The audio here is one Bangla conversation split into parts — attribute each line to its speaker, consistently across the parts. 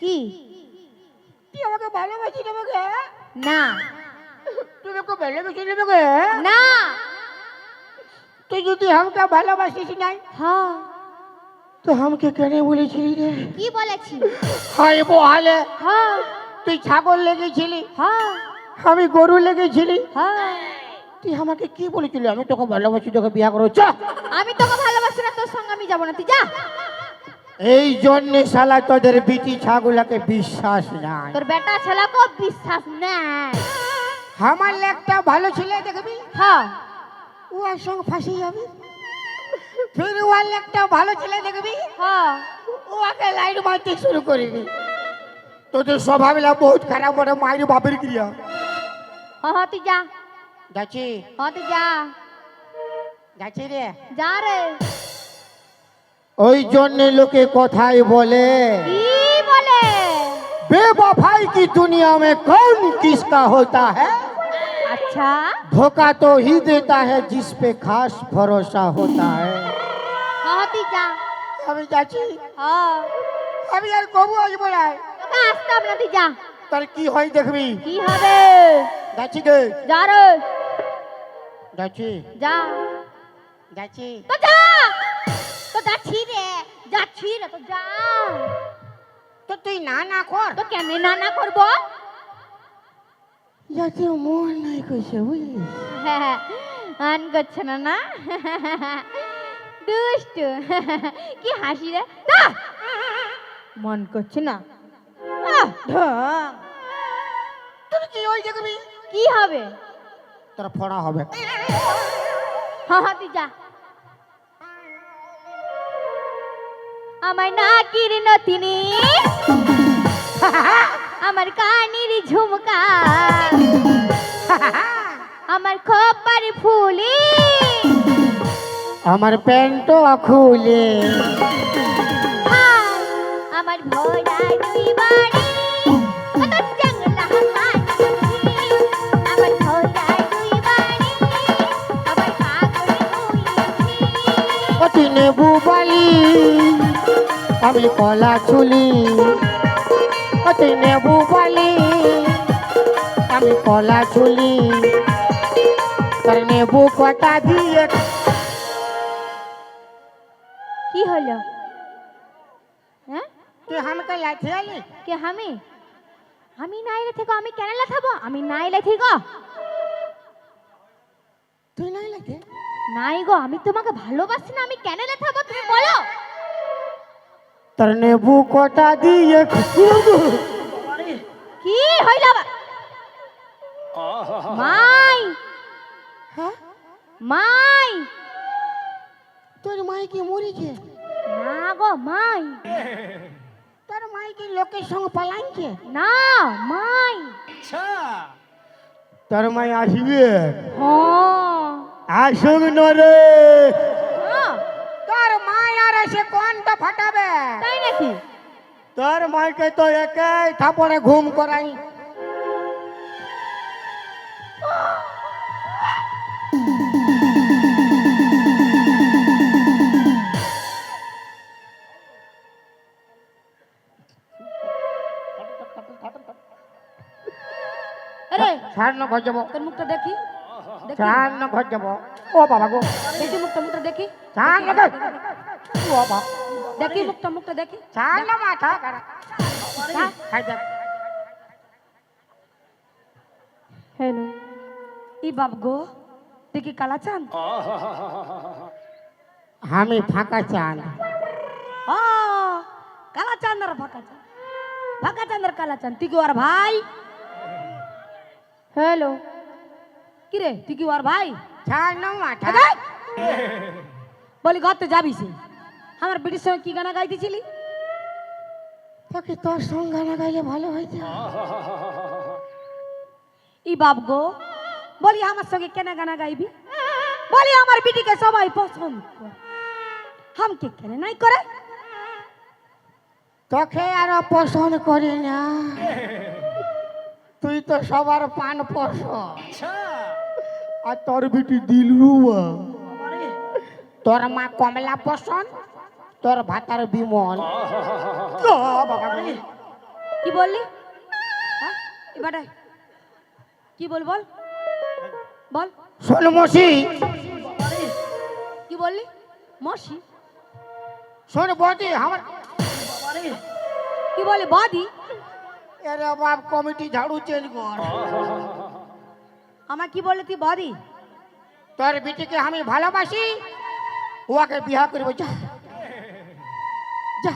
Speaker 1: কি?
Speaker 2: তুই আমাকে ভালোবাসি নেবে?
Speaker 1: না
Speaker 2: তুই আমাকে ভালোবাসি নেবে?
Speaker 1: না।
Speaker 2: তুই যদি আমাকে ভালোবাসিস নাই
Speaker 1: হ্যাঁ।
Speaker 2: তো আমাকে কেন বলেছিলি রে?
Speaker 1: কি বলেছি?
Speaker 2: হায় বহালে
Speaker 1: হ্যাঁ
Speaker 2: তুই ছাগল লেগেছিলি,
Speaker 1: হ্যাঁ
Speaker 2: আমি গরু লেগেছিলি।
Speaker 1: হ্যাঁ।
Speaker 2: তুই আমাকে কি বলেছিলি? আমি তোকে ভালোবাসি, তোকে বিয়া করো। চ,
Speaker 1: আমি তোকে ভালোবাসি না, তোর সঙ্গে আমি যাবো না, তুই যা।
Speaker 2: এই জন্যে শালা তোদের বিটি ছাগলাকে বিশ্বাস নাই।
Speaker 1: তোর বেটা ছেলেকে বিশ্বাস নাই।
Speaker 2: আমার একটা ভালো ছেলে দেখবি,
Speaker 1: হ্যাঁ
Speaker 2: ও আর সঙ্গে ফাঁসি যাবি। ফির ওর একটা ভালো ছেলে দেখবি,
Speaker 1: হ্যাঁ।
Speaker 2: ও আগে লাইট মারতে শুরু করবি। তোদের স্বভাবটা বহুত খারাপ, বড় মায়ের বাপের ক্রিয়া।
Speaker 1: হ্যাঁ হ্যাঁ তুই যা।
Speaker 2: যাচ্ছি
Speaker 1: হ্যাঁ তুই যা।
Speaker 2: যাচ্ছি রে।
Speaker 1: যা রে।
Speaker 2: ওই জন্যে লোকে কথাই বলে,
Speaker 1: কি বলে?
Speaker 2: बेवफाई की दुनिया में कौन किसका होता है?
Speaker 1: अच्छा
Speaker 2: धोखा तो ही देता है जिस पे खास भरोसा होता है।
Speaker 1: হ্যাঁ তুই যা।
Speaker 2: আমি যাচ্ছি,
Speaker 1: হ্যাঁ
Speaker 2: আমি আর কবু আসবো না।
Speaker 1: তোকে আসতে হবে না, তুই যা।
Speaker 2: তার কি হয় দেখবি।
Speaker 1: কি হবে?
Speaker 2: যাচ্ছি গে,
Speaker 1: যা রে।
Speaker 2: যাচ্ছি
Speaker 1: যা।
Speaker 2: যাচ্ছি।
Speaker 1: তো যা। তো যাচ্ছি রে, যাচ্ছি রে, তো যা।
Speaker 2: তো তুই না না কর।
Speaker 1: তো কেন না না করবো?
Speaker 2: যাতে মন নাই কইছে বুঝলি।
Speaker 1: হ্যাঁ আন করছে না না। দুষ্টু। কি হাসি রে। না মন করছে না। ঢং।
Speaker 2: তোর কি হয় দেখবি।
Speaker 1: কি হবে?
Speaker 2: তোর ফড়া হবে।
Speaker 1: হ্যাঁ হ্যাঁ তুই যা। আমার নাকির নতিনি, আমার কানির ঝুমকা, আমার খোপার ফুলি,
Speaker 2: আমার প্যান্টও খুলে,
Speaker 1: আমার ভোলা দুই বাড়ি, আমার জাংলা কাঠি, আমার ভোলা দুই বাড়ি, আমার পাগল হইছি।
Speaker 2: অতি নেবু বালি, আমি কলা চুলি। অতি নেবু বালি, আমি কলা চুলি। তোর নেবু কটা দিয়ে।
Speaker 1: কি হলো? হ্যাঁ
Speaker 2: তুই আমাকে লাঠি আলি?
Speaker 1: কে আমি? আমি নাইলে থেকে আমি কেন লাথাবো? আমি নাইলে থেকে
Speaker 2: তুই নাই লাঠি?
Speaker 1: নাই গো, আমি তোমাকে ভালোবাসি না, আমি কেন লাথাবো তুমি বলো?
Speaker 2: তোর নেবু কটা দিয়ে।
Speaker 1: কি হইল আবার? মাই
Speaker 2: হ্যাঁ,
Speaker 1: মাই।
Speaker 2: তোর মাই কি মরেছে?
Speaker 1: না গো মাই।
Speaker 2: তোর মাই কি লোকের সঙ্গে পালাইছে?
Speaker 1: না মাই।
Speaker 2: তোর মাই আসবে।
Speaker 1: হ্যাঁ
Speaker 2: আসুক নরে।
Speaker 1: হ্যাঁ,
Speaker 2: তোর মাই আর এসে কোনটা ফাটাবে?
Speaker 1: তাই নাকি?
Speaker 2: তোর মাইকে তো একাই থাপড়ে ঘুম করাই।
Speaker 1: আরে
Speaker 2: ছাড় না ঘর যাবো,
Speaker 1: তোর মুখটা দেখি, দেখি
Speaker 2: ছাড় না ঘর যাবো। ও বাবা গো,
Speaker 1: দেখি মুখটা, মুখটা দেখি,
Speaker 2: ছাড় না ঘর। ও বাবা,
Speaker 1: দেখি মুখটা, মুখটা দেখি।
Speaker 2: ছাড় না মাথা খারাপ। খাই দেখ।
Speaker 1: হ্যালো ই বাপ গো, তুই কি কালা চান?
Speaker 2: আমি ফাঁকা চান।
Speaker 1: ও কালা চান আর ফাঁকা চান, ফাঁকা চান আর কালা চান, তুই কি ওর ভাই? হ্যালো কি রে, তুই কি ওর ভাই?
Speaker 2: ছাড় না মাথা।
Speaker 1: বলি ঘর তো যাবি সে, আমার বিটির সঙ্গে কি গানা গাইতেছিলি?
Speaker 2: তোকে তোর সঙ্গে গানা গাইলে ভালো হইতো।
Speaker 1: ই বাপ গো, বলি আমার সঙ্গে কেন গানা গাইবি? বলি আমার বিটিকে সবাই পছন্দ করে, হামকে কেন নাই করে?
Speaker 2: তোকে আরো পছন্দ করি না, তুই তো সবার পান পছন্দ। আর তোর বিটি দিলরুয়া। তোর মা কমলা পছন্দ, তোর ভাতার বিমল। বাবা
Speaker 1: কি বললি? হ্যাঁ এবার কি বল বল বল।
Speaker 2: শোন মসি,
Speaker 1: কি বললি? মসি?
Speaker 2: শোন বদি আমার,
Speaker 1: কি বলি বাদি?
Speaker 2: এরে বাপ কমিটি ঝাড়ু চেঞ্জ কর।
Speaker 1: আমার কি বললি তুই বাদি?
Speaker 2: তোর বিটিকে আমি ভালোবাসি, ওকে বিয়া করবো। যা যা।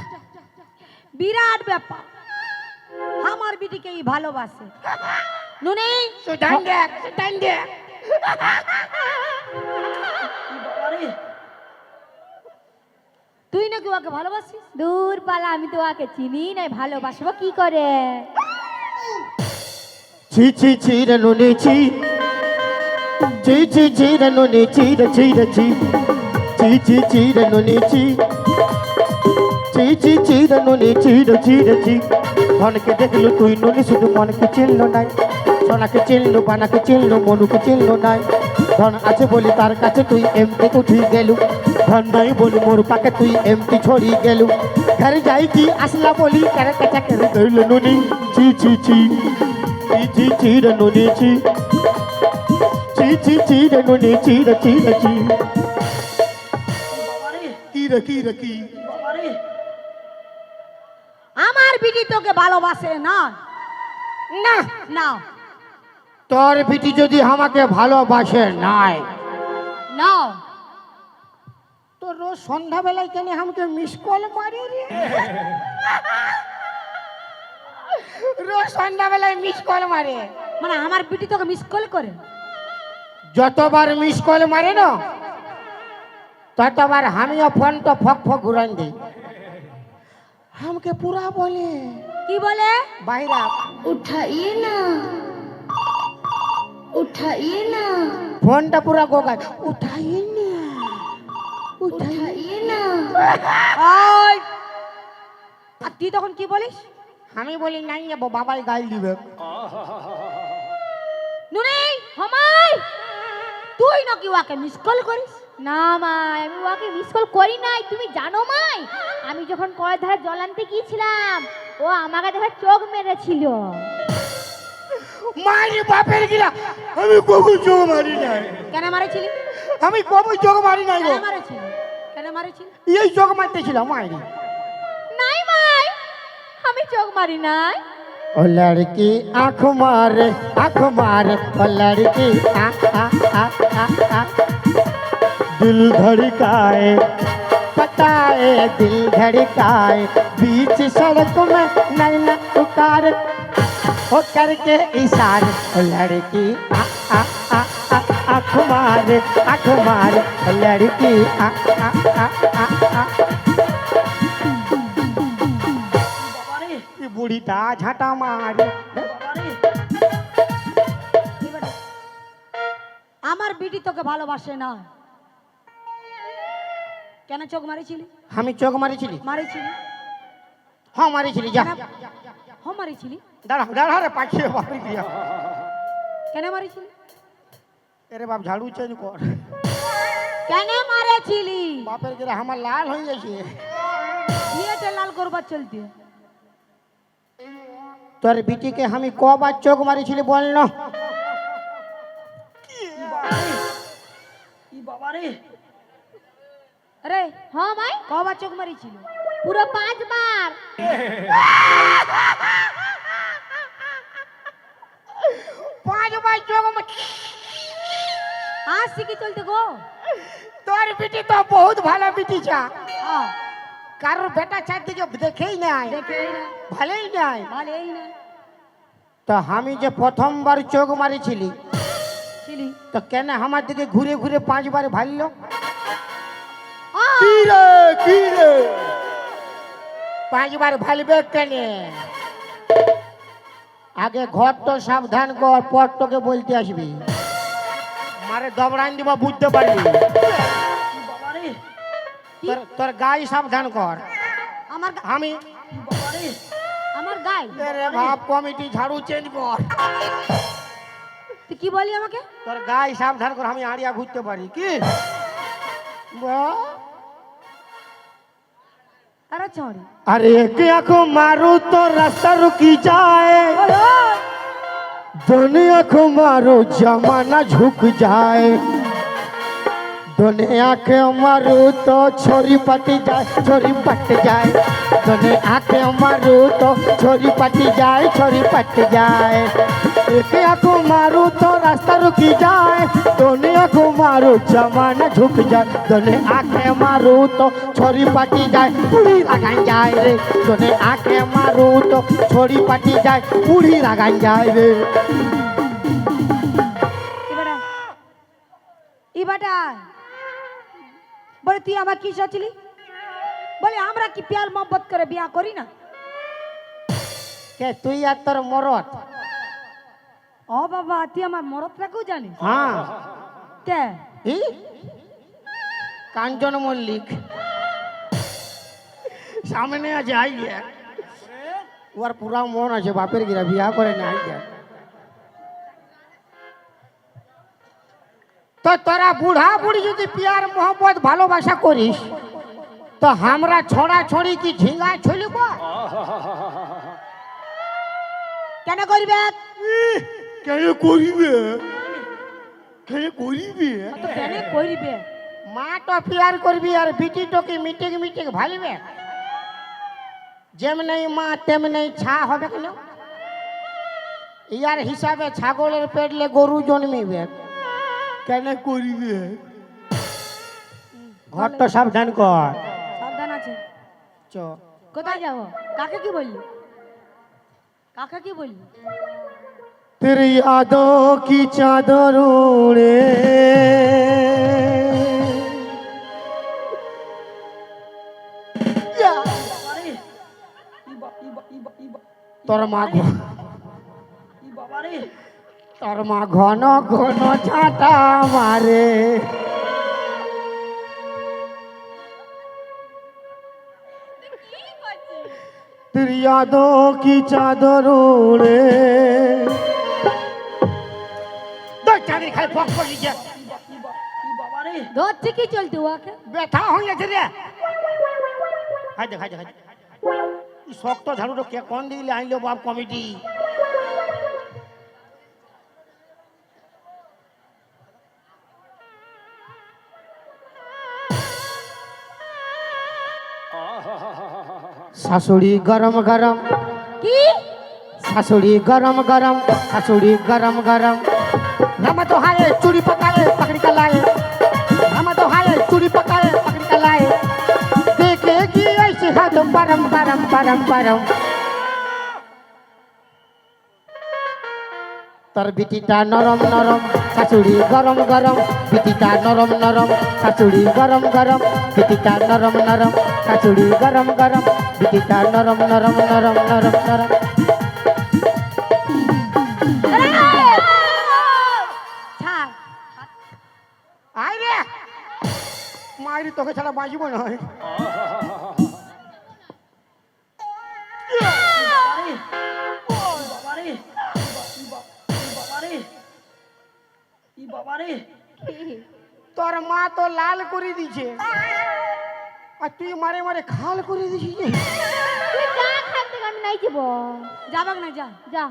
Speaker 1: বিরাট ব্যাপার, আমার বিটিকে ভালোবাসে। নুনি
Speaker 2: তুই ডান দেখ, ডান দেখ।
Speaker 1: তুই নাকি ওকে ভালোবাসিস?
Speaker 3: দূর পালা, আমি তো ওকে চিনি নাই, ভালোবাসবো কি করে?
Speaker 2: ছি ছি ছি রে নুনি ছি, ছি ছি ছি রে নুনি ছি রে ছি রে ছি, ছি ছি ছি রে নুনি ছি, ছি ছি ছি রে নুনি ছি রে ছি রে ছি। ধনকে দেখলু তুই নুনি, শুধু মনকে চিনলো নাই। সোনাকে চিনলু, বানাকে চিনলু, মনুকে চিনলো নাই। ধন আছে বলি তার কাছে তুই এমতি উঠি গেলু, ধন নাই বলি মোর পাকে তুই এমতি ছড়ি গেলু। ঘরে যাই কি আসলা বলি কেরে কেচা কেরে ধরল নুনি। ছি ছি ছি, ছি ছি ছি রে নুনি ছি, ছি ছি ছি রে নুনি ছি রে ছি রে ছি। কি রে কি রে কি?
Speaker 1: আমার বিটি তোকে ভালোবাসে না।
Speaker 2: না
Speaker 1: না
Speaker 2: তোর বিটি যদি আমাকে ভালোবাসে নাই,
Speaker 1: না,
Speaker 2: তো রোজ সন্ধ্যাবেলায় কেন আমাকে মিস কল মারি রে? রোজ সন্ধ্যাবেলায় মিস কল মারে।
Speaker 1: মানে আমার বিটি তোকে মিস কল করে?
Speaker 2: যতবার মিস কল মারে না, ততবার আমিও ফোনটা ফক ফক ঘুরান দিই। আমাকে পুরা বলে,
Speaker 1: কি বলে?
Speaker 2: বাইরা
Speaker 3: উঠাইয়ে না, উঠাইয়ে না,
Speaker 2: ফোনটা পুরা গোগায়, উঠাই না উঠাই।
Speaker 3: উঠাইয়ে না।
Speaker 1: ওই, আর তুই তখন কি বলিস?
Speaker 2: আমি বলি নাই যাবো, বাবাই গাইল দিবে।
Speaker 1: নুনি হামাই, তুই নাকি ওকে মিস কল করিস?
Speaker 3: না মাই, আমি ওকে মিস কল করি নাই। তুমি জানো মাই, আমি যখন কয়ের ধারে জল আনতে গিয়েছিলাম, ও আমাকে দেখে চোখ মেরেছিল।
Speaker 2: মারি বাপের গিলা, আমি কবু চোখ মারি নাই।
Speaker 1: কেন মারেছিলি?
Speaker 2: আমি কবু চোখ মারি নাই গো।
Speaker 1: কেন মারেছিলি? কেন মারেছিলি?
Speaker 2: এই চোখ মারতেছিল মারি।
Speaker 3: নাই মাই, আমি চোখ মারি নাই।
Speaker 2: ओ लड़की आँख मारे, ओ लड़की आ आ आ आ आ, दिल धड़काए, पताए दिल धड़काए, बीच सड़क में नैना पुकार, हो करके इशारे। ओ लड़की आ आ आ आ, आँख मारे, ओ लड़की आ आ आ आ आ। বুড়িটা ঝাঁটা মারি।
Speaker 1: আমার বিটি তোকে ভালোবাসে না, কেন চোখ মারেছিলি?
Speaker 2: আমি চোখ মারিছিলি?
Speaker 1: মারেছিলি?
Speaker 2: হ্যাঁ মারিছিলি। যা
Speaker 1: হ্যাঁ মারেছিলি।
Speaker 2: দাঁড়া দাঁড়া রে পাখিয়ে বাপরি দিয়া।
Speaker 1: কেন মারেছিলি?
Speaker 2: এরে বাপ ঝাড়ু চেঞ্জ কর।
Speaker 1: কেন মারেছিলি?
Speaker 2: বাপের গেলে আমার লাল হয়ে গেছে।
Speaker 1: বিয়েতে লাল করবার চলতে।
Speaker 2: তোর বিটিকে আমি কবার চোখ মারিছিলি বল না?
Speaker 1: আরে
Speaker 3: হ্যাঁ মাই,
Speaker 1: কবার চোখ মারিছিল?
Speaker 3: পুরো 5 বার।
Speaker 2: 5 বার চোখ
Speaker 1: আজ শিখে চলতে গো।
Speaker 2: তোর বিটি তো বহুত ভালো বিটি চা।
Speaker 1: আহ,
Speaker 2: কারোর বেটা চারদিকে দেখেই নাই,
Speaker 1: দেখেই না,
Speaker 2: ভালোই নাই।
Speaker 1: ভালোই না
Speaker 2: তো আমি যে প্রথমবার চোখ মারিছিলি,
Speaker 1: ছিলি।
Speaker 2: তো কেন আমার দিকে ঘুরে ঘুরে 5 বার ভাললো?
Speaker 1: আহ,
Speaker 2: কি রে কি রে 5 বার ভালবে কেন? আগে ঘর তো সাবধান কর, পর তোকে বলতে আসবি। মারে দবড়ান দিব, বুঝতে পারবি। তোর গাই সাবধান কর।
Speaker 1: আমার
Speaker 2: আমি
Speaker 1: আমার গায়ে
Speaker 2: রে ভাব কমিটি ঝাড়ু চেঞ্জ কর।
Speaker 1: তুই কি বলি আমাকে?
Speaker 2: তোর গাই সাবধান কর, আমি আড়িয়া ঘুরতে পারি কি? বাহ!
Speaker 1: अरे छोड़ी
Speaker 2: अरे एक आंखों मारू तो रास्ता रुकी जाए, दोनों आंखों मारो जमाना झुक जाए। दोनों आंखें मारू तो छोरी पट जाए, छोरी पट जाए। दोनों आंखें मारू तो छोरी पट जाए, छोरी पट जाए। एक आंखों मारू तो रास्ता रुकी जाए, दोनों आंखों मारू जमाना झुक जाए। दोनों आंखें मारू तो छोरी पटी जाए, बूढ़ी लगाई जाए रे। दोनों आंखें मारू तो छोरी पटी जाए, बूढ़ी लगाई जाए रे।
Speaker 1: इबाटा বলে তুই আমার কি চাচ্ছিলি? বলে আমরা কি প্যার মোহব্বত করে বিয়া করি না?
Speaker 2: কে তুই আর তোর মরদ?
Speaker 1: ও বাবা তুই আমার মরদটাকেও জানিস?
Speaker 2: হ্যাঁ।
Speaker 1: কে?
Speaker 2: এই কাঞ্চন মল্লিক সামনে আছে, আই গিয়া ওর পুরা মন আছে বাপের গিরা বিয়া করে না, আই গিয়া। তো তোরা বুড়া বুড়ি যদি প্যার মোহব্বত ভালোবাসা করিস তো আমরা ছড়া ছড়ি কি ঝিঙ্গা ছলিব?
Speaker 1: কেন করবে?
Speaker 2: কেন করিবে? কেন করিবে?
Speaker 1: তো কেন করবে?
Speaker 2: মা তো প্যার করবি আর বিটি তোকে মিটিং মিটিং ভালিবে। যেমনি মা তেমনি ছা হবে কেন? ইয়ার হিসাবে ছাগলের পেটলে গরু জন্মিবে। কেন করিবে? ঘর তো সাবধান কর।
Speaker 1: সাবধান আছে।
Speaker 2: চ
Speaker 1: কোথায় যাব? কাকে কি বললি? কাকে কি বললি?
Speaker 2: तेरी यादों की चादर उड़े, তোর মা তোর মা ঘন ঘন ঝাঁটা মারে। तेरी यादों की चादर उड़े। চাকরি খাই ফক পড়ি যে
Speaker 1: ধরছে কি চলতে ওকে?
Speaker 2: ব্যথা হয়ে গেছে রে। খাই দে খাই দে খাই দে। শক্ত ঝাড়ুটা কে কোন দিলে আইলো বাপ কমিটি? শাশুড়ি গরম গরম
Speaker 1: কি?
Speaker 2: শাশুড়ি গরম গরম, শাশুড়ি গরম গরম। रामा तो हाय चूड़ी पकाए पकड़ी का लाए, रामा तो हाय चूड़ी पकाए पकड़ी का लाए। देखेगी ऐसे हाथ परम परम परम परम। तर बिटिटा नरम नरम, শাশুড়ি गरम गरम। बिटिटा नरम नरम, শাশুড়ি गरम गरम। बिटिटा नरम नरम, শাশুড়ি गरम गरम। बिटिटा नरम नरम नरम नरम नरम। আয় রে মাইরি তোকে ছাড়া বাঁচব না। তোর মা তো লাল করে দিছে আর তুই মারে মারে খাল করে দিছিস।
Speaker 3: তুই যা খান থেকে আমি নাই যাব।
Speaker 1: যাবাক না যা
Speaker 3: যা।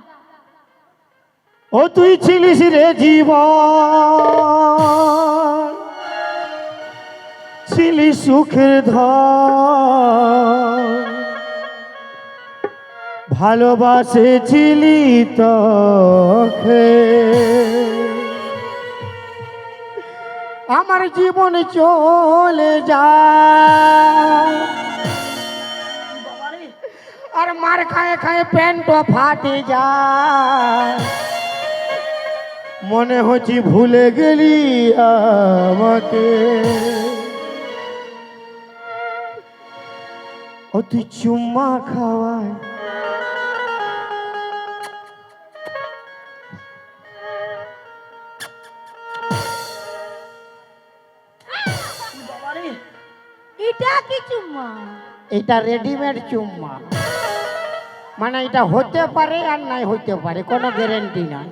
Speaker 2: ও তুই ছিলিস রে জীবন, ছিলি সুখের ধন, ভালোবাসেছিলি তোকে। আমার জীবন চলে যায় আর মার খায়ে খায়ে প্যান্টও ফাটে যায়। মনে হচ্ছে ভুলে গেলি আমাকে। ও তুই চুম্মা খাওয়ায়
Speaker 1: এটা কি চুম্মা?
Speaker 2: এটা রেডিমেড চুম্মা, মানে এটা হতে পারে আর নাই হতে পারে, কোনো গ্যারেন্টি নাই।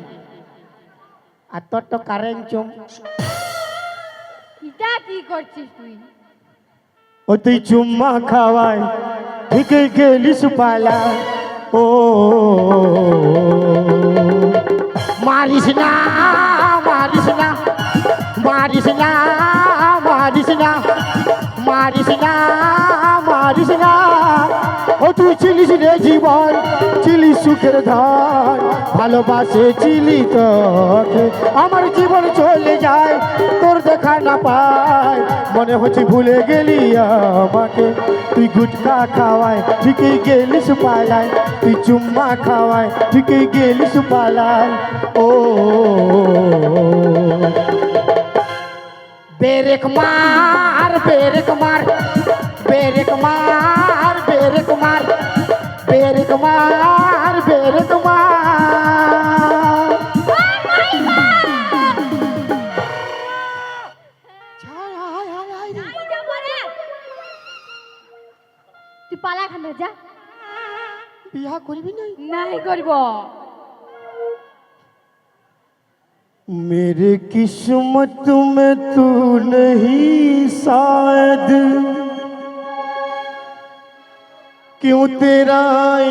Speaker 2: আর তোর তো কারেন্ট চুম।
Speaker 3: এটা কি করছিস তুই?
Speaker 2: ও তুই চুম্মা খাওয়ায় ঠিক গেলি সুপালা ও মারিস না মারিস না মারিস না মারিস না মারিস না মারিস না ও তুই চিলিস রে জীবন চিলি সুখের ধান ভালোবাসে চিলি তোকে আমার জীবন চলে যায় তোর দেখা না পায় মনে হচ্ছে ভুলে গেলি আমাকে তুই গুটকা খাওয়ায় ঠিকই গেলিস পালায় তুই চুম্মা খাওয়ায় ঠিকই গেলিস পালায় ও বেরেক মার বেরেক মার বেরেক মার বেরেক মার বেরেক মার বেরেক মার
Speaker 3: তুই পালা এখান থেকে যা।
Speaker 2: বিয়া করবি না
Speaker 1: নাই করব
Speaker 2: मेरे किस्मत में तू नहीं शायद क्यों तेरा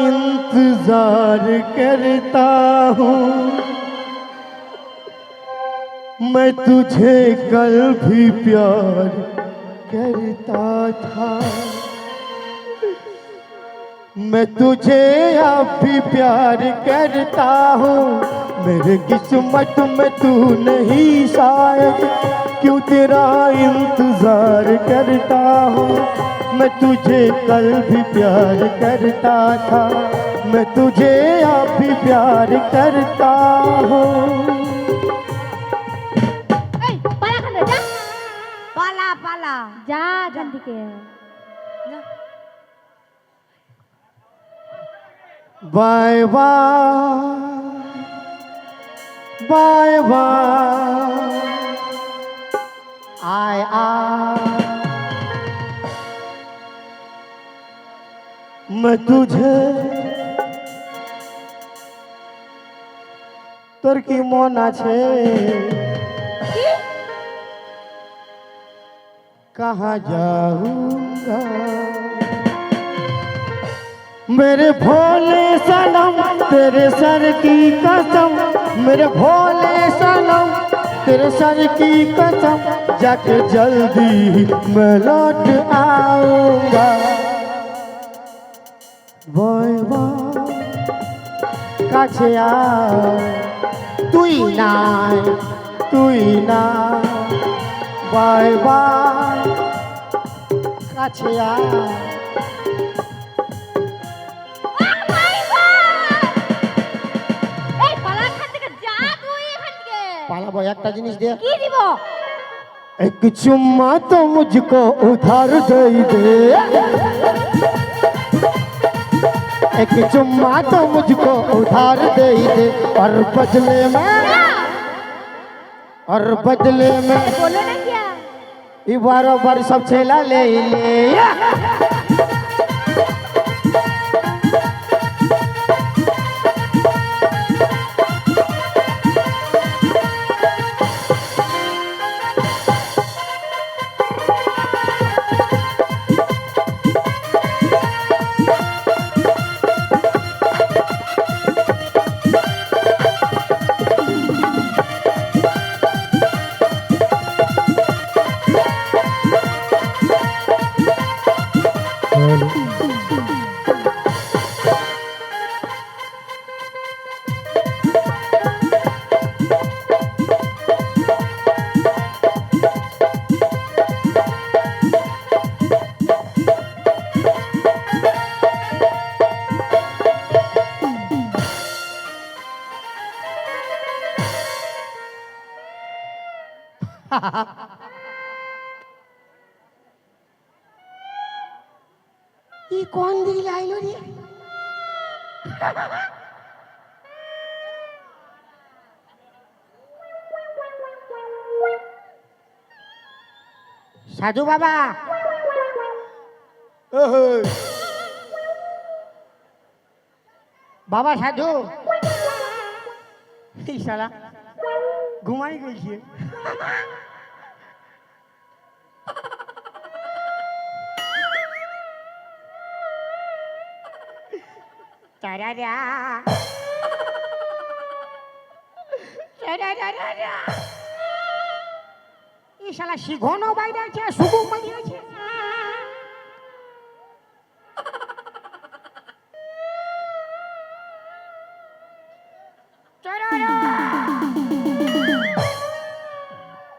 Speaker 2: इंतजार करता हूँ मैं तुझे कल भी प्यार करता था मैं तुझे अब भी प्यार करता हूँ मेरे किस्मत में तू नहीं शायद क्यों तेरा इंतजार करता हूँ मैं तुझे कल भी प्यार करता था मैं तुझे अब भी प्यार करता हूँ
Speaker 3: এই পালা এখান থেকে যা।
Speaker 1: পালা পালা
Speaker 3: যা এখান থেকে।
Speaker 1: যা।
Speaker 2: बाय बाय बाय बाय आय मैं तुझे তোর কি মন আছে कहाँ जाऊंगा मेरे भोले सनम तेरे सर की कसम मेरे भोले सनम तेरे सर की कसम जाके जल्दी मैं लौट आऊंगा বয় কাছে আয় তুই নাই না বাই বাই কাছে আয়
Speaker 3: এই পালা এখান থেকে যা তুই এখান থেকে।
Speaker 2: পালাবো একটা জিনিস দে
Speaker 3: কি দিব?
Speaker 2: एक चुम्मा तो मुझको उधार दे दे एक चुम्मा तो मुझको उधार दे दे और बदले में
Speaker 3: बोलो ना क्या?
Speaker 2: ये बार सब छेला ले ले ये कौन दिल आइलो रे साधु बाबा बाबा साधु साला घुमाई गई
Speaker 1: চারারা চারারা এই শালা শিঘন বাইরে আছে সুগুম বাইরে আছে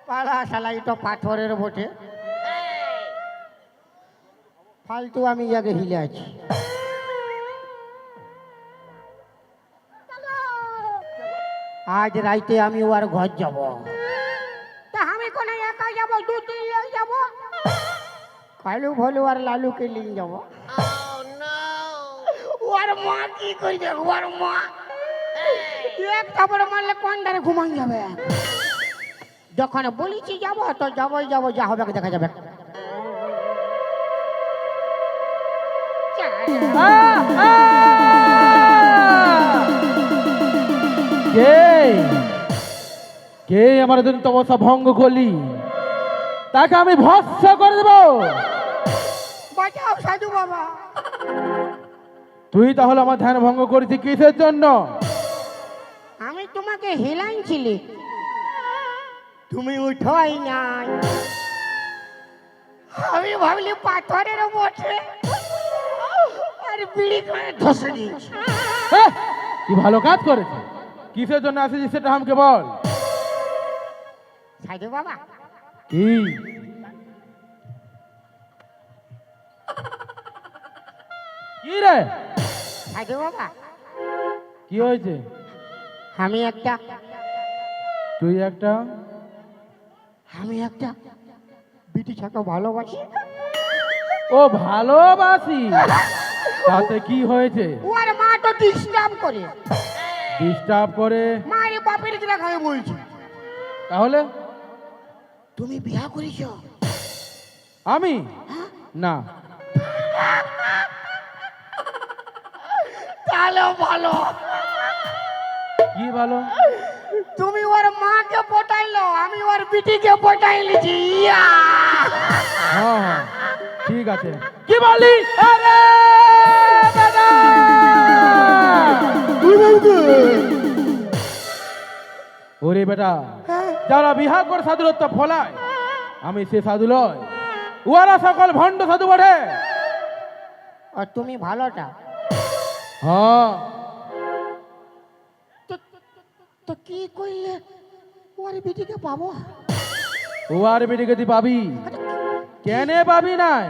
Speaker 1: পালা শালা এটা পাথরের বটে ফালতু আমি আগে হিলে আছি আজ রাইতে আমি ওর ঘর যাব তা আমি কোন একা যাব দু তিন লোক যাব কালু ভলু আর লালুকে নিয়ে যাব ওর মা কি করবে ওর মা এক থাপড় মারলে কোন ধারে ঘুমান যাবে যখন বলেছি যাব তো যাবই যাব যা হবে দেখা যাবে
Speaker 4: কে কে আমার দিন তপস্যা ভঙ্গ করলি তাকে আমি ভস্ম করে দেব
Speaker 1: বাঁচাও সাধু বাবা
Speaker 4: তুই তাহলে আমার ধ্যান ভঙ্গ করেছিস কিসের জন্য?
Speaker 1: আমি তোমাকে হিলাইছিলি তুমি উঠোই নাই আমি ভাবলি পাথরের বটে আর বিড়ি করে ধসে দিয়েছি
Speaker 4: তুই ভালো কাজ করেছিস কিসের জন্য আসিস সেটা আমাকে বল
Speaker 1: সাধু বাবা
Speaker 4: কি কি রে
Speaker 1: সাধু বাবা
Speaker 4: কি হয়েছে?
Speaker 1: আমি একটা বিটি ছাকা ভালোবাসি
Speaker 4: ও ভালোবাসি তাতে কি হয়েছে?
Speaker 1: ওর মা তো ডিস্টার্ব করে মারে বাপের কিনা খাবে বলছি
Speaker 4: তাহলে
Speaker 1: তুমি বিয়া করেছো
Speaker 4: আমি না
Speaker 1: তাহলে ভালো
Speaker 4: কি ভালো
Speaker 1: তুমি ওর মাকে পটাইলো আমি ওর বিটিকে পটাই লিছি ইয়া
Speaker 4: হ্যাঁ হ্যাঁ ঠিক আছে কি বলি আরে দাদা ওরে বেটা যারা বিহা করে সাধুরত্ব ফলায় আমি সে সাধু লয় ওরা সকল ভণ্ড সাধু বটে
Speaker 1: আর তুমি ভালোটা
Speaker 4: হ্যাঁ
Speaker 1: তো কি কইলে ওর বিটিকে পাবো
Speaker 4: ও আর বেটিকে তুই পাবি কেনে পাবি নাই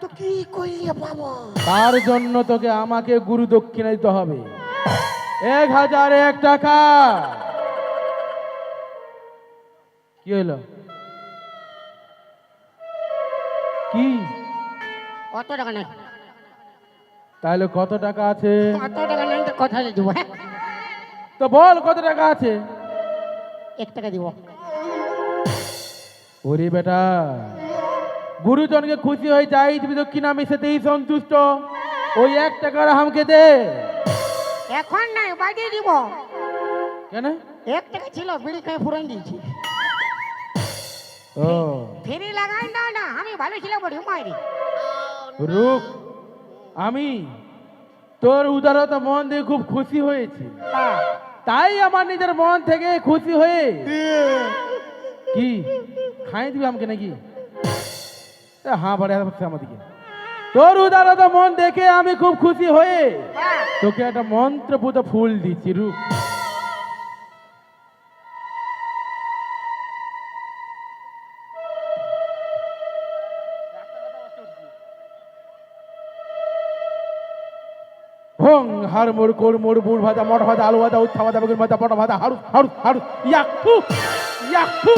Speaker 1: তো কি কইলে পাবো
Speaker 4: তার জন্য তোকে আমাকে গুরু দক্ষিণা দিতে হবে 1001 টাকা কি হলো কি
Speaker 1: কত টাকা নাই
Speaker 4: তাহলে কত টাকা আছে
Speaker 1: কত টাকা নাই তো কথা দিব হ্যাঁ
Speaker 4: তো বল কত টাকা আছে
Speaker 1: 1 টাকা দিব
Speaker 4: ওরে বেটা গুরুজনকে খুশি হয়ে যাই তুমি দক্ষিণা আমি সেতেই সন্তুষ্ট ওই 1 টাকার আমাকে দে
Speaker 1: এখন নাই বাড়ি দিব
Speaker 4: কেন
Speaker 1: 1 টাকা ছিল বিড়ি খেয়ে ফুরাই দিয়েছি
Speaker 4: ও
Speaker 1: ফেরি লাগাই না না আমি ভালো ছিলাম বড়ি মাইরি
Speaker 4: রূপ আমি তোর উদারতা মন দিয়ে খুব খুশি হয়েছি তাই আমার নিজের মন থেকে খুশি হয়ে কি খাই দিবি আমাকে নাকি হ্যাঁ বড় আমাদিকে তোর উদারতা মন দেখে আমি খুব খুশি হয়ে তোকে একটা মন্ত্রপুত ফুল দিচ্ছি রূপ হং হার মোর কোর মোর বুড় ভাজা মট ভাজা আলু ভাজা উচ্ছা ভাজা বেগুন ভাজা পটা ভাজা হারু হারু হারু ইয়াকু ইয়াকু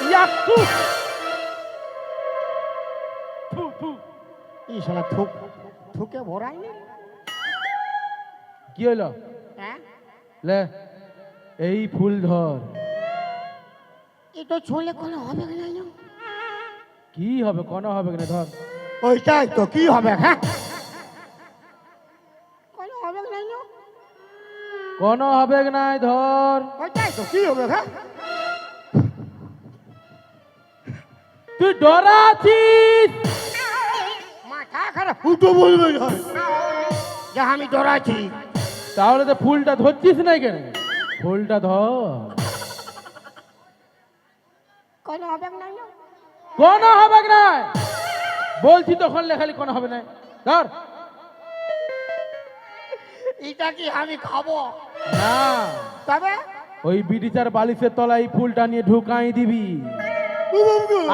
Speaker 4: ইয়াকু থু থু
Speaker 1: এই শালা থুকে ভরাই নি
Speaker 4: কি হলো
Speaker 1: হ্যাঁ
Speaker 4: লে এই ফুল ধর
Speaker 1: এটা ছুঁলে কোনো হবে না না
Speaker 4: কি হবে কোন হবে না ধর
Speaker 1: ওইটাই তো কি হবে হ্যাঁ কোনো হবে না না
Speaker 4: কোন হবে নাই ধর
Speaker 1: ওইটাই তো কি হবে হ্যাঁ
Speaker 4: তুই ডরাছিস
Speaker 1: মাথা খারাপ উল্টো বলবে না যে আমি ডরাচ্ছি
Speaker 4: তাহলে তো ফুলটা ধরছিস না কেন? ফুলটা ধর।
Speaker 1: কোনো হবে না
Speaker 4: কোন হবে না বলছি, তখন লেখালি কোন হবে না। ধর।
Speaker 1: এটা কি আমি খাবো?
Speaker 4: না,
Speaker 1: তবে
Speaker 4: ওই বিড়িচার বালিশের তলায় এই ফুলটা নিয়ে ঢুকাই দিবি,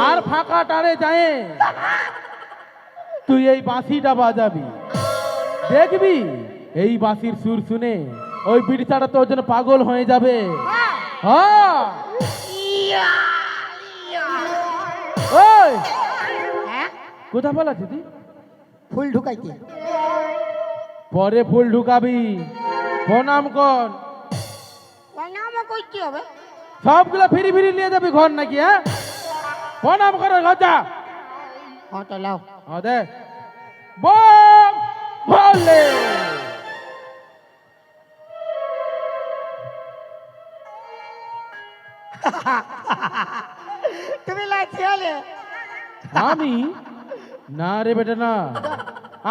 Speaker 4: আর ফাঁকা টানে যায় তুই এই বাঁশিটা বাজাবি, দেখবি এই বাঁশির সুর শুনে ওই বিড়িচাটা তোর জন্য পাগল হয়ে যাবে। হ্যাঁ। ওই
Speaker 1: হ্যাঁ
Speaker 4: কোথা পালাচ্ছি তুই?
Speaker 1: ফুল ঢুকাইতে
Speaker 4: পরে ফুল ঢুকাবি, প্রণাম কর।
Speaker 1: নাম করতে হবে।
Speaker 4: সবগুলো ফিরি ফিরি নিয়ে যাবি ঘর নাকি? হ্যাঁ, প্রণাম করে ঘর যা।
Speaker 1: হ্যাঁ তো লাও।
Speaker 4: হ্যাঁ দে। বম ভোলে।
Speaker 1: তুমি লাইতে হলে
Speaker 4: আমি না রে বেটা না,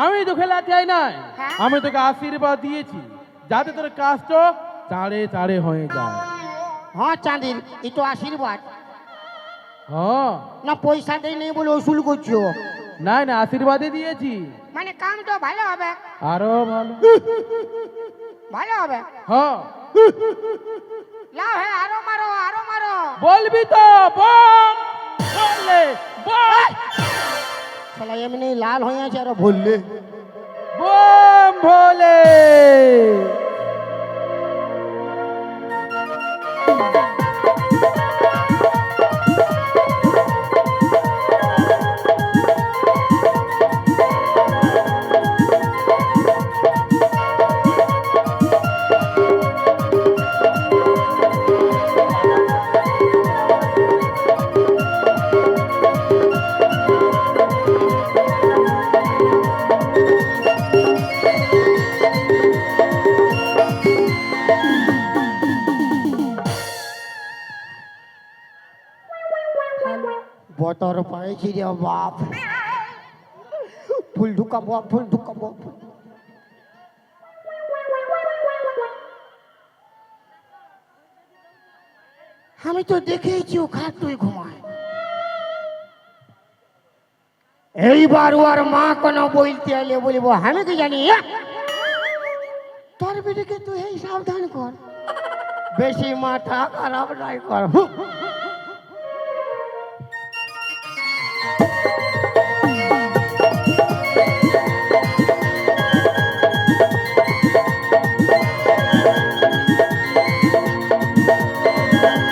Speaker 4: আমি তো খেলাতে আই নাই,
Speaker 1: হ্যাঁ?
Speaker 4: আমি তোকে আশীর্বাদ দিয়েছি যাতে তোর কাজটা চাড়ে চাড়ে হয়ে যায়।
Speaker 1: হ্যাঁ চাঁদির একটু আশীর্বাদ।
Speaker 4: হ্যাঁ,
Speaker 1: না পয়সা দেই নেই বলে ওসুল করছো?
Speaker 4: না না আশীর্বাদই দিয়েছি।
Speaker 1: মানে কাম তো ভালো হবে।
Speaker 4: আরো ভালো।
Speaker 1: ভালো হবে।
Speaker 4: হ্যাঁ,
Speaker 1: লাও হ্যাঁ আরো মারো আরো মারো।
Speaker 4: বলবি তো বম ভোলে, বম
Speaker 1: শালা এমনি লাল হয়ে আছে আর বললে
Speaker 4: বম ভোলে।
Speaker 1: বতর পাইছি রে বাপ। ফুল ঢুকাবো ফুল ঢুকাবো। আমি তো দেখেছি ও খাটুই ঘুমায়। এইবার ওর মা কোনো বলতে এলে বলবো আমি কি জানি। তোর বেটিকে তুই এই সাবধান কর, বেশি মাথা খারাপ নাই কর।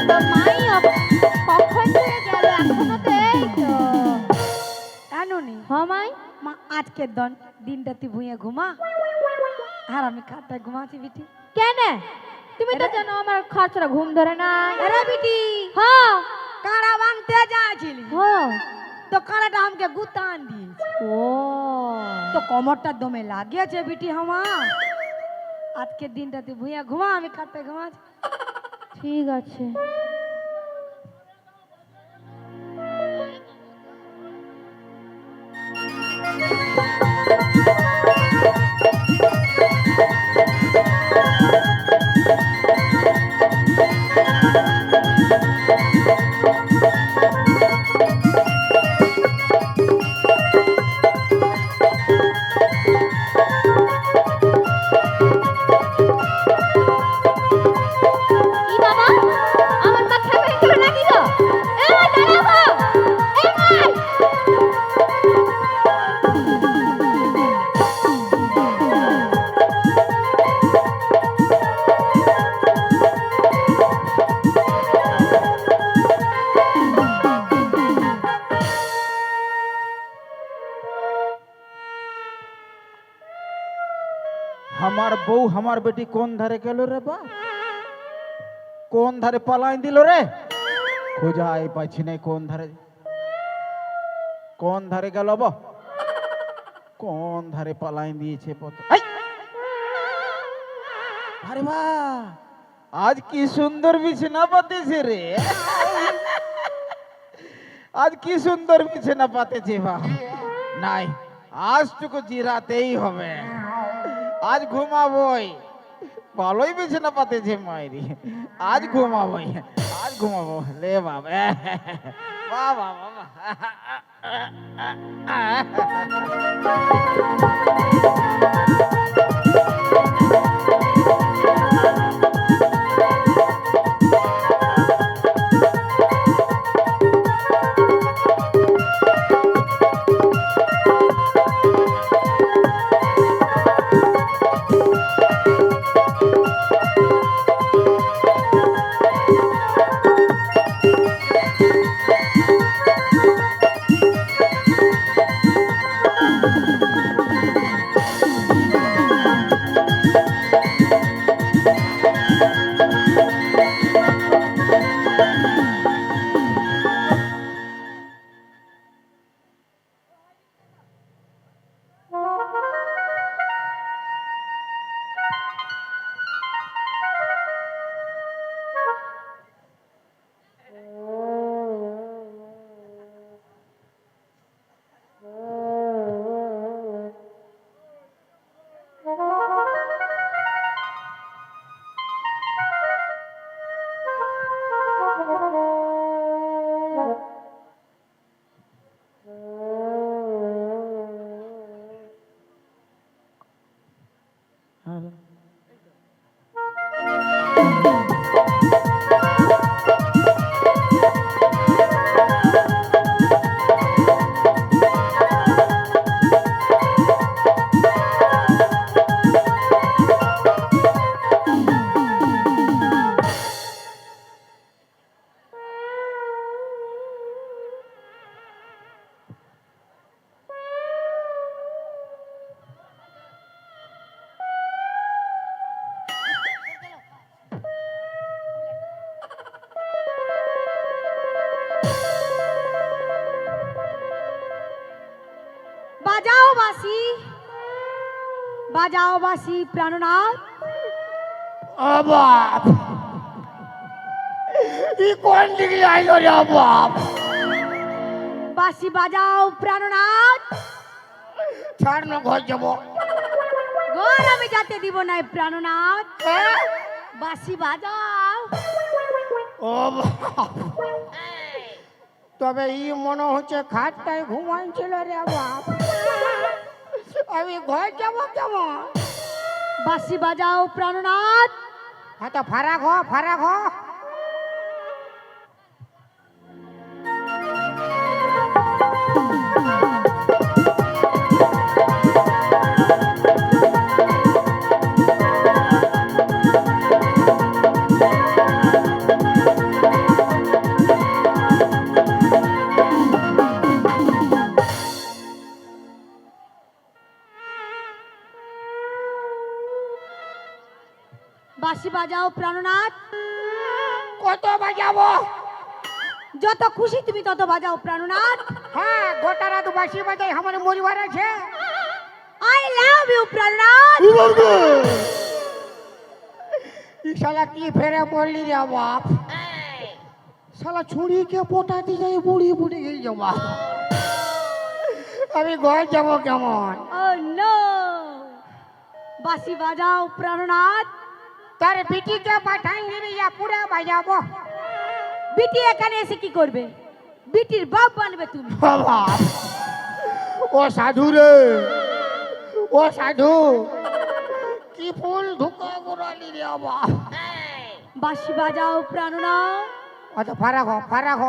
Speaker 3: তো মাই কখন থেকে গেল, এখনো তো এই তো।
Speaker 5: এমনই
Speaker 3: হ্যাঁ মাই।
Speaker 5: মা আজকের দিনটা তুই ভুঁয়ে ঘুমা, আর আমি খাতায় ঘুমাচ্ছি বিটি।
Speaker 3: কেন? তুমি তো জানো আমার খরচরা ঘুম ধরে না।
Speaker 5: এরে বিটি,
Speaker 3: হ্যাঁ
Speaker 5: কাঁড়া বানতে যাচ্ছিলি
Speaker 3: হ্যাঁ।
Speaker 5: তো কাঁড়াটা আমাকে গুতান দিয়েছে,
Speaker 3: ও
Speaker 5: তো কোমরটা দমে লাগিয়েছে বিটি আমার। আজকের দিনটা তুই ভুঁয়ে ঘুমা, আমি খাতায় ঘুমাচ্ছি।
Speaker 3: ঠিক আছে। কি বাবা, আমার মা খেপে গেল নাকি গো? এ মা দাঁড়াও গো, এ মা।
Speaker 6: हमार बউ हमार बेटी কোন ধারে গেল রে বা, কোন ধারে পালাই দিল রে? খোঁজাই পাচ্ছি না কোন ধারে, কোন ধারে গেল বা, কোন ধারে পালাই দিয়েছে পত। এই! আরে বা, আজ কি সুন্দর বিছানা পাতেছে রে, আজ কি সুন্দর বিছানা পাতেছে বা। নাই, আজটুকু জিরাতেই হবে, আজ ঘুমাবই, ভালোই বিছানা পাতেছে মায়েরি। আজ ঘুমাবো, আজ ঘুমাবো। লে বাবা, বাবা বাবা।
Speaker 5: বাজাও বাঁশি, বাজাও বাঁশি প্রাণনাথ।
Speaker 1: ও বাপ, ই কোন দিকে আইলো রে বাপ?
Speaker 5: বাঁশি বাজাও প্রাণনাথ।
Speaker 1: ছাড় না, ঘর যাবো।
Speaker 5: ঘর আমি যেতে দিব না প্রাণনাথ। বাঁশি বাজাও।
Speaker 1: ও বাপ, তবে ই মনে হচ্ছে খাটটায় ঘুমাইছিল রে বাপ। আমি ঘর যাবো কেমন?
Speaker 5: বাঁশি বাজাও প্রাণনাথ।
Speaker 1: হ্যাঁ তো ফারাক হ, ফারাক হ।
Speaker 5: বাঁশি বাজাও প্রাণনাথ।
Speaker 1: কত বাজাবো?
Speaker 5: যত খুশি তুমি তত বাজাও প্রাণনাথ।
Speaker 1: হ্যাঁ, গোটা রাত বাঁশি বাজাই, আমার মরিবার আছে।
Speaker 5: আই লাভ ইউ প্রাণনাথ।
Speaker 1: ই শালা কি ফেরে পড়লি রে বাপ? শালা ছুরিকে পোটাতে যাই বুড়ি বুড়ি গেল জমা। আমি ঘর যাবো কেমন?
Speaker 5: ও নো। বাঁশি বাজাও প্রাণনাথ।
Speaker 1: তার বিটিকে পাঠাই নিবি, ইয়া পুরা বাজাবো।
Speaker 5: বিটি এখানে এসে কি করবে? বিটির বাপ বানবে তুমি।
Speaker 1: ও বাপ, ও সাধু রে, ও সাধু, কি ফুল ঢুকা গোড়ালি রে বাপ।
Speaker 5: বাঁশি বাজাও প্রাণনাথ।
Speaker 1: আচ্ছা ফারাক হ, ফারাক হ।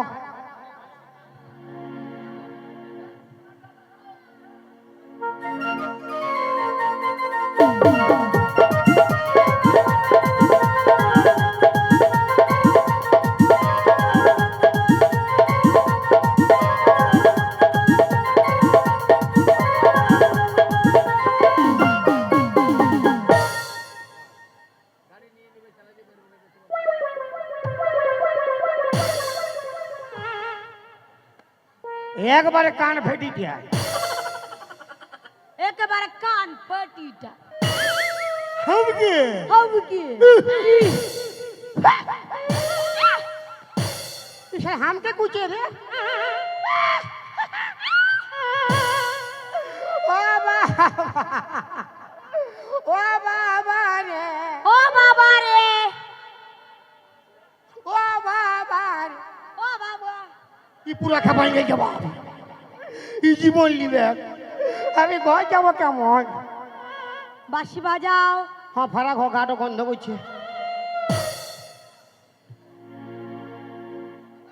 Speaker 1: একবারে কান ফেটি দিয়া।
Speaker 5: একেবারে কান পটিটা।
Speaker 1: हमके
Speaker 5: হবে কি?
Speaker 1: इसे हमके कुचे रे। ओ बाबा, ओ बाबा रे,
Speaker 5: ও
Speaker 1: কি পুরা খাবার নিয়ে যাবো এই জীবন নিবে আমি ঘর যাবো কেমন
Speaker 5: বাঁশি বাজাও।
Speaker 1: হ্যাঁ ফারাক হোক গাটো গন্ধ করছে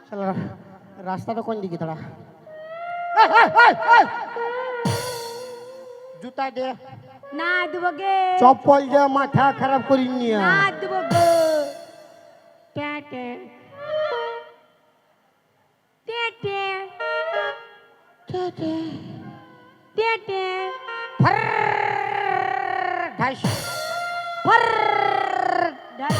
Speaker 1: শালা, রাস্তাটা কোন দিকে তোরা জুতা দে
Speaker 5: না দেবো গে,
Speaker 1: চপ্পল দে মাথা খারাপ করি নিয়ে
Speaker 5: না দেবো গো।
Speaker 1: টে টে
Speaker 5: টে টে
Speaker 1: টে টে
Speaker 5: টে টে
Speaker 1: ফর ঢাইশ
Speaker 5: ফর ঢাই।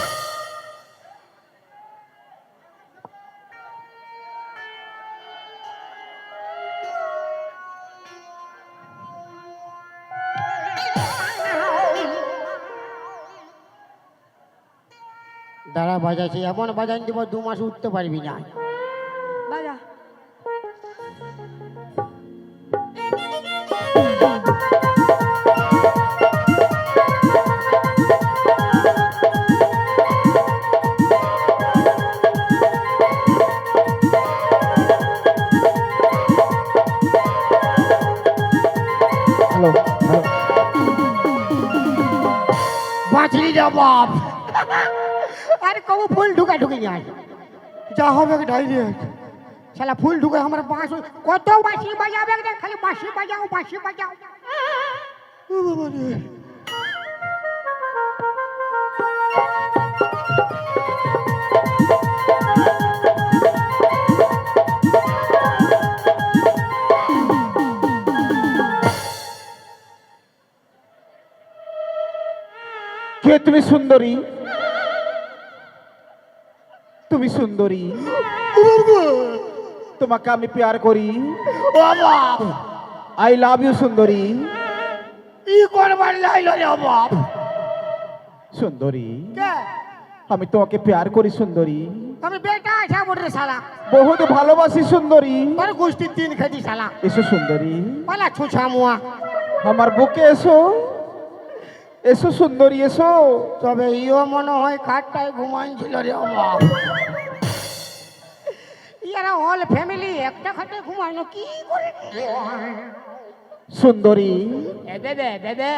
Speaker 1: দাঁড়া বাজাচ্ছি এমন বাজান দিব 2 মাস উঠতে পারবি না
Speaker 5: বাজা।
Speaker 6: হ্যালো
Speaker 1: বাঁচলি যা বাপ আরে কবু ফুল ঢুকা ঢুকে যায় যা হবে ডাইরেক্ট শালা ফুল ঢুকে আমার বাঁশ কত বাঁশি বাজাবে রে, খালি বাঁশি বাজাও বাঁশি বাজাও ও বাবা রে
Speaker 6: কে তুমি সুন্দরী? তুমি সুন্দরী, তোমাকে আমি প্যার করি।
Speaker 1: ও বাপ
Speaker 6: আই লাভ ইউ সুন্দরী।
Speaker 1: ই করবার লাইলো রে বাপ
Speaker 6: সুন্দরী,
Speaker 1: কে
Speaker 6: আমি তোমাকে প্যার করি সুন্দরী,
Speaker 1: আমি বেটা আছে বড় রে শালা
Speaker 6: বহুত ভালোবাসি সুন্দরী।
Speaker 1: তোর গোষ্ঠী 3 খেতি শালা
Speaker 6: এসো সুন্দরী,
Speaker 1: পালা ছুছা মুয়া
Speaker 6: আমার বুকে এসো, এসো সুন্দরী এসো।
Speaker 1: তবে ইও মনে হয় খাটটায় ঘুমাইছিল রে বাপ ইয়ারা অল ফ্যামিলি একটা খাটে ঘুমাইনো কি করে
Speaker 6: সুন্দরী,
Speaker 1: দে দে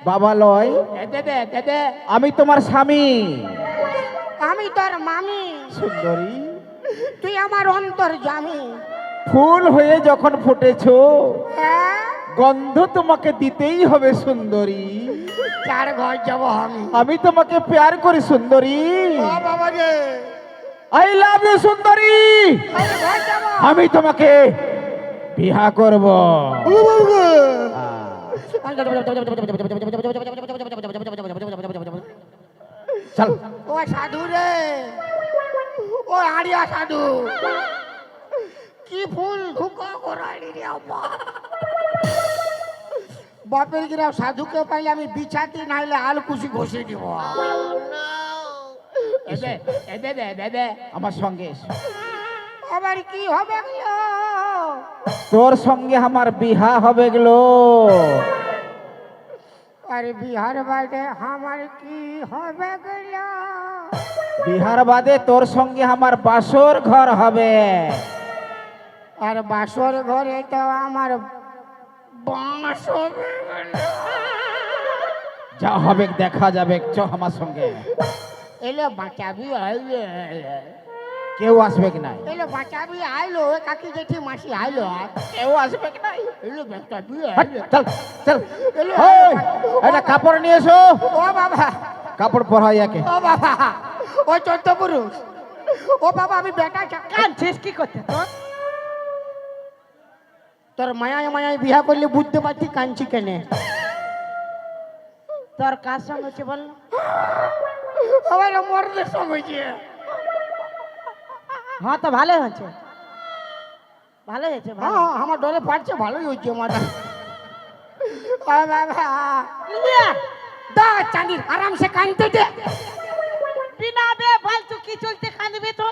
Speaker 6: বাবা লয়,
Speaker 1: দে
Speaker 6: আমি তোমার স্বামী।
Speaker 1: আমি তোর মামি
Speaker 6: সুন্দরী,
Speaker 1: তুই আমার অন্তর জামি
Speaker 6: ফুল হয়ে যখন ফুটেছো,
Speaker 1: হ্যাঁ?
Speaker 6: গন্ধ তোমাকে দিতেই হবে সুন্দরী।
Speaker 1: 4 ঘর যাব আমি
Speaker 6: আমি তোমাকে প্যার করি সুন্দরী।
Speaker 1: ও বাবা রে
Speaker 6: আই লাভ ইউ সুন্দরী।
Speaker 1: আমি ঘর যাব
Speaker 6: আমি তোমাকে বিয়া করব।
Speaker 1: ও বাবা রে
Speaker 6: চল
Speaker 1: ও সাধু রে ও আড়িয়া সাধু কি ফুল ঢুকা করালি রে আব্বা বাপের গিরাও সাধুকে পাইলে আমি বিছাতি নাইলে আলকুশি ঘষে দিব
Speaker 6: আমার সঙ্গে এসো।
Speaker 1: আবার কি হবে গো?
Speaker 6: তোর সঙ্গে আমার বিহা হবে গেলো।
Speaker 1: আরে বিহার বাদে আমার কি হবে গেল
Speaker 6: বিহার বাদে তোর সঙ্গে আমার বাসর ঘর হবে।
Speaker 1: আর বাসর ঘরে তো আমার বাঁশ হবে গেল।
Speaker 6: যা হবে দেখা যাবে, চ আমার সঙ্গে।
Speaker 1: এলো বাঁচাবি আইলো
Speaker 6: কেউ আসবে কি নাই?
Speaker 1: এলো বাঁচাবি আইলো কাকি জেঠি মাসি আইলো
Speaker 6: কেউ আসবে কি নাই?
Speaker 1: এলো বাঁচাবি
Speaker 6: হাট,
Speaker 1: আইলো
Speaker 6: চল চল।
Speaker 1: এলো
Speaker 6: ওই, একটা কাপড় নিয়ে এসো।
Speaker 1: ও বাবা
Speaker 6: কাপড় পরাই একে।
Speaker 1: ও বাবা ও 14 পুরুষ ও বাবা আমি বেটা
Speaker 5: কাঁদছিস কি করতে তোর?
Speaker 1: তোর মায়ায় মায়ায় বিয়া করলে বুঝতে পারছি কাঞ্চি কেনে
Speaker 5: তোর কার সঙ্গে হচ্ছে বল?
Speaker 1: আমার মরদের সঙ্গে হয়েছে
Speaker 5: হ্যাঁ তো ভালো হয়েছে, ভালো হয়েছে ভালো।
Speaker 1: হ্যাঁ আমার ডরে পারছে ভালোই হচ্ছে মাথা ও বাবা দা চাঁদির আরাম সে কানতে দে
Speaker 5: বিনা বে ফালতু কি চলতে কাঁদবে তো?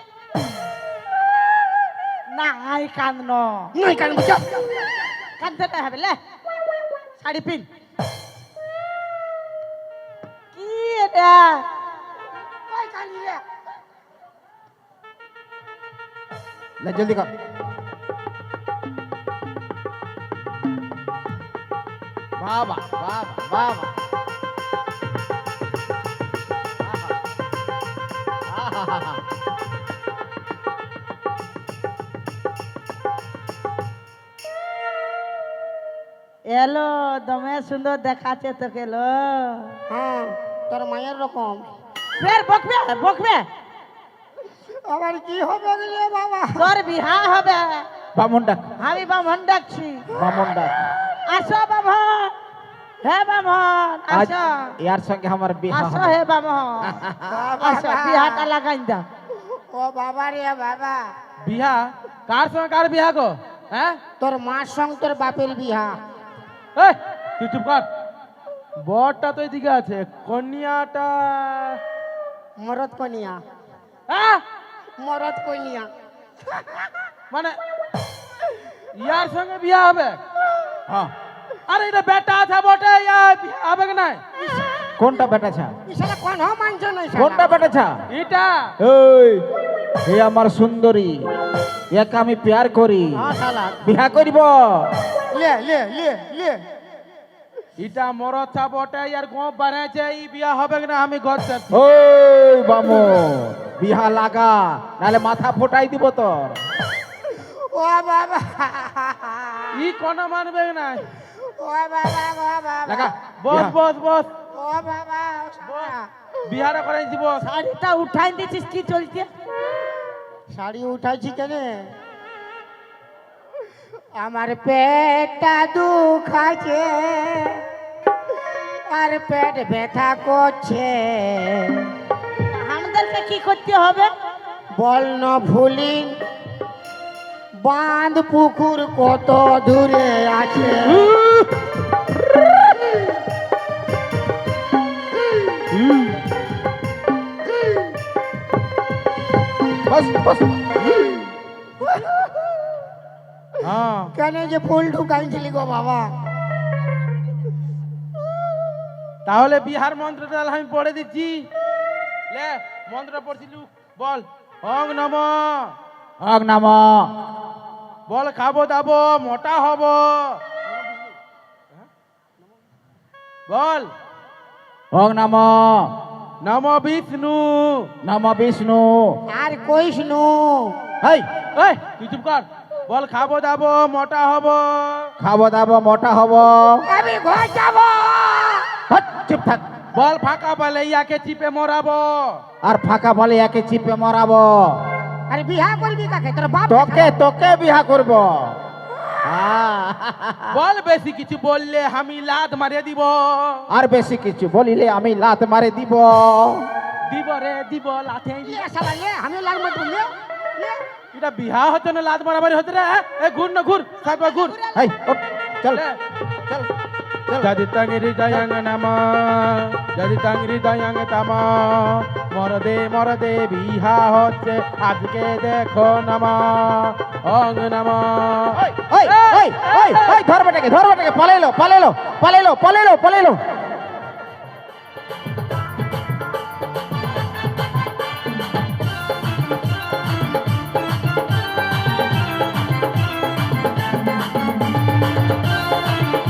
Speaker 5: না আই কাঁদন,
Speaker 1: নই কান বুঝা
Speaker 5: কাঁদতে হবে লে। শাড়ি পিন। কি এটা?
Speaker 1: কই কানি রে
Speaker 6: লে জলদি কর। বাবা বাবা বাবা আহা।
Speaker 5: এলো দমে সুন্দর দেখাচ্ছে তোকে লো
Speaker 1: হ্যাঁ তোর মায়ের রকম।
Speaker 5: ফের বকবে বকবে
Speaker 1: আবার কি হবে রে বাবা?
Speaker 5: তোর বিহা হবে।
Speaker 6: বামন ডাক
Speaker 5: আমি বামন ডাকছি।
Speaker 6: বামন ডাক
Speaker 5: আসো বামন, হে বামন
Speaker 6: আজ
Speaker 5: আসো,
Speaker 6: ইয়ার সঙ্গে আমার বিয়ে
Speaker 5: আসো
Speaker 6: হবে
Speaker 5: হে বামন, আসো বিহাটা লাগাই দাও।
Speaker 1: ও বাবা রে বাবা,
Speaker 4: বিহা কার সঙ্গে কার বিহা গো? হ্যাঁ
Speaker 1: তোর মার সঙ্গে তোর বাপের বিহা।
Speaker 4: এই তুই চুপ কর। বরটা তো এদিকে আছে, কন্যাটা
Speaker 1: মরদ কনিয়া,
Speaker 4: হ্যাঁ
Speaker 1: মরদ কনিয়া।
Speaker 4: মানে ইয়ার সঙ্গে বিয়া হবে?
Speaker 6: হ্যাঁ
Speaker 4: আরে এটা বেটা আছে বটে, ইয়া বিয়া হবে কি নাই?
Speaker 6: কোনটা বেটা ছা
Speaker 1: ইশালা কোন হ মানছ না
Speaker 6: কোনটা বেটা ছা
Speaker 4: এটা
Speaker 6: এই হে আমার সুন্দরী, একে আমি প্যার করি,
Speaker 1: হ্যাঁ শালা
Speaker 6: বিহা করিব।
Speaker 1: লে লে লে লে।
Speaker 4: এটা মরদ ছা বটে, ইয়ার গোপ বানাইছে, ই বিয়া হবে কি না আমি ঘর চাচ্ছি।
Speaker 6: ওই বামু বিহা লাগা, নালে মাথা ফোটাই দিব তোর।
Speaker 1: ও বাবা,
Speaker 4: ই কোন মানবে কি নাই?
Speaker 1: ও বাবা, ও বাবা,
Speaker 6: লাগা
Speaker 4: বস
Speaker 6: বিহা।
Speaker 4: বস বস,
Speaker 1: ও বাবা, ও শালা।
Speaker 4: বিহারা করাইছি বস।
Speaker 5: শাড়িটা উঠাই দিছিস কি চলছে?
Speaker 1: শাড়ি উঠাইছি কেন? আমার পেটটা দুখাছে আর পেট ব্যথা করছে।
Speaker 5: আমাদেরকে কি করতে হবে?
Speaker 1: বল না ভুলি বাঁধ পুকুর কত দূরে আছে।
Speaker 6: বস বস
Speaker 4: হ্যাঁ
Speaker 1: কেন যে ফুল ঢুকাইছিলি গো বাবা?
Speaker 4: তাহলে বিহার মন্ত্রটা আমি পড়ে দিচ্ছি। লে মন্ত্রটা পড়ছিলু, বল ওং নম।
Speaker 6: অগ নাম
Speaker 4: বল খাবো দাবো মোটা হব। বল
Speaker 6: অগ নাম
Speaker 4: নম বিষ্ণু।
Speaker 6: নম বিষ্ণু।
Speaker 1: আর কইস নু।
Speaker 6: এই
Speaker 4: এই তুই চুপ কর। বল খাবো দাবো মোটা হব।
Speaker 6: খাবো দাবো মোটা হব।
Speaker 1: আমি ঘর যাব।
Speaker 6: হট, চুপ থাক।
Speaker 4: বল ফাঁকা পালে ইয়াকে চিপে মরাবো।
Speaker 6: আর ফাঁকা বলে একে চিপে মরাবো।
Speaker 1: আরে বিহা করবি কাকে? তোর বাপ
Speaker 6: তোকে তোকে বিহা করব। আহ,
Speaker 4: বল বেশি কিছু বললে আমি লাত মারিয়ে দিব।
Speaker 6: আর বেশি কিছু বলিলে আমি লাত মারে দিব।
Speaker 4: দিব রে দিব, লাথে দিব।
Speaker 1: লে শালা লে, আমি লাগবে তো লে লে।
Speaker 4: এটা বিহা হচ্ছে না লাত মারামারি হচ্ছে রে? এ ঘুর না ঘুর, সাইড ঘুর।
Speaker 6: এই ওঠ, চল
Speaker 4: লে।
Speaker 6: চল চল।
Speaker 4: যদি তাঙ্গিরি দয়াঙ্গ নামা, যদি তাঙ্গিরি দয়াঙ্গ তামা, মরদে বিহা হচ্ছে আজকে দেখো নামা। অং নামা।
Speaker 6: ওই ওই ওই ওই ওই ধর বেটাকে পালাইলো পালাইলো পালাইলো পালাইলো পালাইলো।